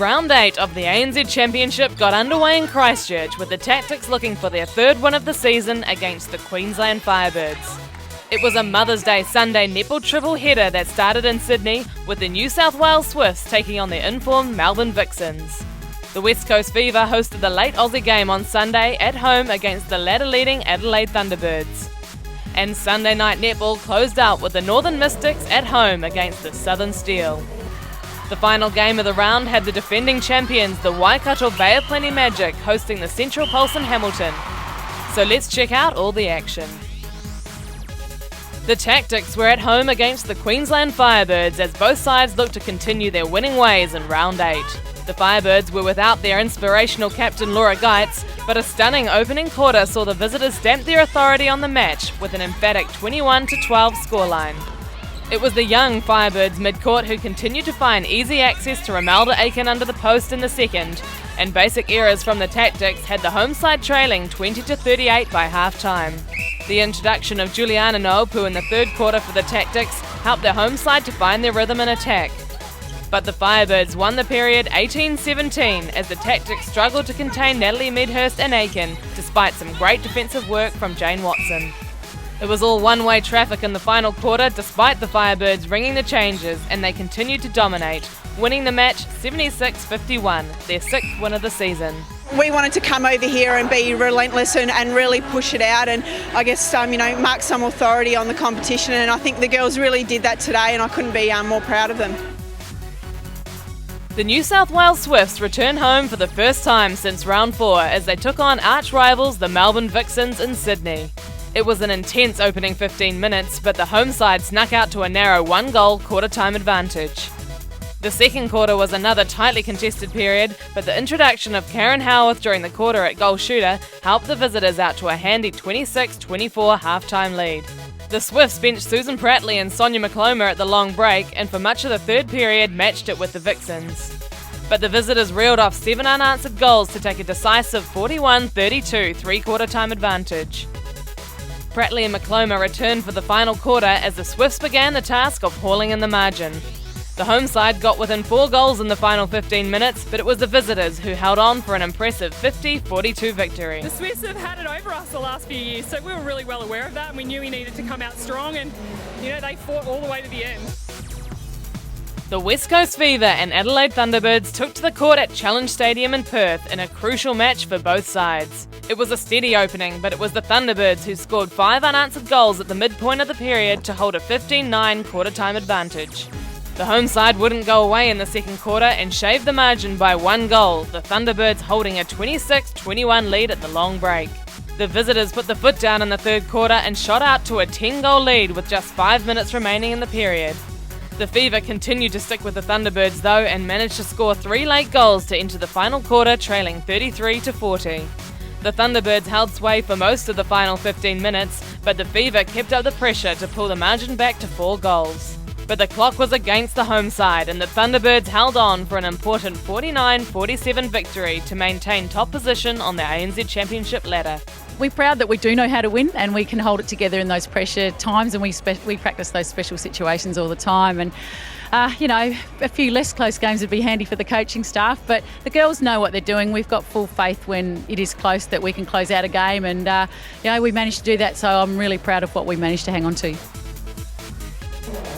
Round 8 of the ANZ Championship got underway in Christchurch, with the Tactix looking for their third win of the season against the Queensland Firebirds. It was a Mother's Day Sunday netball triple header that started in Sydney, with the New South Wales Swifts taking on the informed Melbourne Vixens. The West Coast Fever hosted the late Aussie game on Sunday at home against the ladder-leading Adelaide Thunderbirds. And Sunday night netball closed out with the Northern Mystics at home against the Southern Steel. The final game of the round had the defending champions, the Waikato Bay of Plenty Magic, hosting the Central Pulse in Hamilton. So let's check out all the action. The Tactix were at home against the Queensland Firebirds as both sides looked to continue their winning ways in round 8. The Firebirds were without their inspirational captain Laura Geitz, but a stunning opening quarter saw the visitors stamp their authority on the match with an emphatic 21-12 scoreline. It was the young Firebirds midcourt who continued to find easy access to Romelda Aiken under the post in the second, and basic errors from the Tactix had the home side trailing 20-38 by half-time. The introduction of Juliana Noopu in the third quarter for the Tactix helped their home side to find their rhythm and attack. But the Firebirds won the period 18-17 as the Tactix struggled to contain Natalie Medhurst and Aiken, despite some great defensive work from Jane Watson. It was all one-way traffic in the final quarter despite the Firebirds ringing the changes, and they continued to dominate, winning the match 76-51, their sixth win of the season. We wanted to come over here and be relentless and really push it out and I guess mark some authority on the competition, and I think the girls really did that today and I couldn't be more proud of them. The New South Wales Swifts returned home for the first time since round 4 as they took on arch rivals the Melbourne Vixens in Sydney. It was an intense opening 15 minutes, but the home side snuck out to a narrow one-goal quarter-time advantage. The second quarter was another tightly contested period, but the introduction of Karen Howarth during the quarter at goal shooter helped the visitors out to a handy 26-24 half-time lead. The Swifts benched Susan Prattley and Sonia McClomber at the long break, and for much of the third period matched it with the Vixens. But the visitors reeled off 7 unanswered goals to take a decisive 41-32 three-quarter time advantage. Prattley and McClomber returned for the final quarter as the Swifts began the task of hauling in the margin. The home side got within 4 goals in the final 15 minutes, but it was the visitors who held on for an impressive 50-42 victory. The Swifts have had it over us the last few years, so we were really well aware of that and we knew we needed to come out strong, and they fought all the way to the end. The West Coast Fever and Adelaide Thunderbirds took to the court at Challenge Stadium in Perth in a crucial match for both sides. It was a steady opening, but it was the Thunderbirds who scored 5 unanswered goals at the midpoint of the period to hold a 15-9 quarter-time advantage. The home side wouldn't go away in the second quarter and shaved the margin by 1 goal, the Thunderbirds holding a 26-21 lead at the long break. The visitors put the foot down in the third quarter and shot out to a 10-goal lead with just 5 minutes remaining in the period. The Fever continued to stick with the Thunderbirds though and managed to score 3 late goals to enter the final quarter, trailing 33-40. The Thunderbirds held sway for most of the final 15 minutes, but the Fever kept up the pressure to pull the margin back to 4 goals. But the clock was against the home side and the Thunderbirds held on for an important 49-47 victory to maintain top position on the ANZ Championship ladder. We're proud that we do know how to win and we can hold it together in those pressure times, and we practice those special situations all the time. And a few less close games would be handy for the coaching staff, but the girls know what they're doing. We've got full faith when it is close that we can close out a game, and we managed to do that, so I'm really proud of what we managed to hang on to.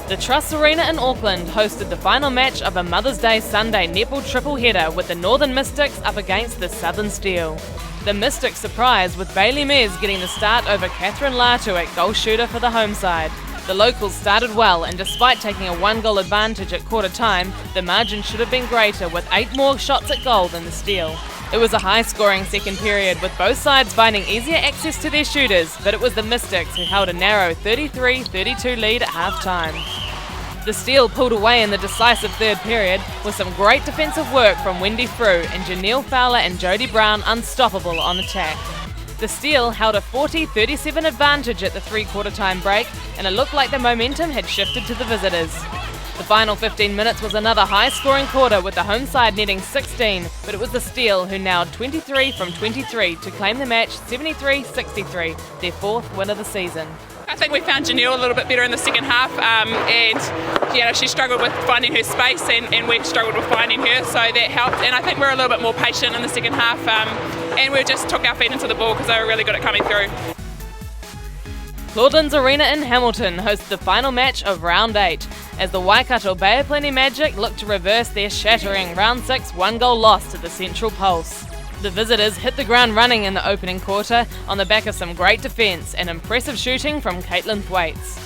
The Truss Arena in Auckland hosted the final match of a Mother's Day Sunday netball triple header with the Northern Mystics up against the Southern Steel. The Mystics surprised with Bailey Mez getting the start over Catherine Latu at goal shooter for the home side. The locals started well, and despite taking a 1-goal advantage at quarter time, the margin should have been greater with 8 more shots at goal than the Steel. It was a high-scoring second period with both sides finding easier access to their shooters, but it was the Mystics who held a narrow 33-32 lead at half-time. The Steel pulled away in the decisive third period with some great defensive work from Wendy Frew and Janelle Fowler and Jodie Brown unstoppable on attack. The Steel held a 40-37 advantage at the three-quarter time break, and it looked like the momentum had shifted to the visitors. The final 15 minutes was another high-scoring quarter with the home side netting 16, but it was the Steel who nailed 23 from 23 to claim the match 73-63, their 4th win of the season. I I think we found Janelle a little bit better in the second half, and she struggled with finding her space, and we struggled with finding her, so that helped. And I think we were a little bit more patient in the second half, and we just took our feet into the ball because they were really good at coming through. Claudelands Arena in Hamilton hosted the final match of Round 8, as the Waikato Bay of Plenty Magic looked to reverse their shattering Round 6 one-goal loss to the Central Pulse. The visitors hit the ground running in the opening quarter on the back of some great defence and impressive shooting from Caitlin Thwaites.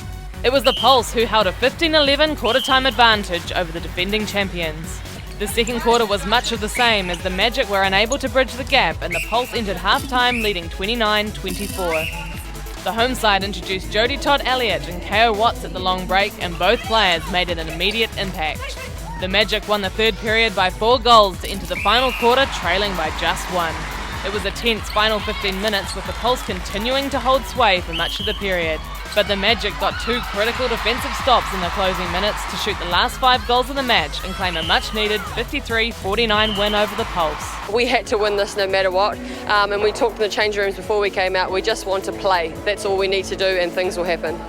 It was the Pulse who held a 15-11 quarter-time advantage over the defending champions. The second quarter was much of the same, as the Magic were unable to bridge the gap and the Pulse entered half-time leading 29-24. The home side introduced Jodie Todd-Elliott and KO Watts at the long break, and both players made an immediate impact. The Magic won the third period by 4 goals to enter the final quarter trailing by just 1. It was a tense final 15 minutes, with the Pulse continuing to hold sway for much of the period. But the Magic got 2 critical defensive stops in the closing minutes to shoot the last 5 goals of the match and claim a much-needed 53-49 win over the Pulse. We had to win this no matter what, and we talked in the change rooms before we came out. We just want to play. That's all we need to do, and things will happen.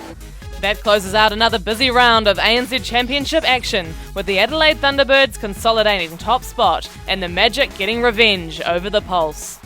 That closes out another busy round of ANZ Championship action, with the Adelaide Thunderbirds consolidating top spot and the Magic getting revenge over the Pulse.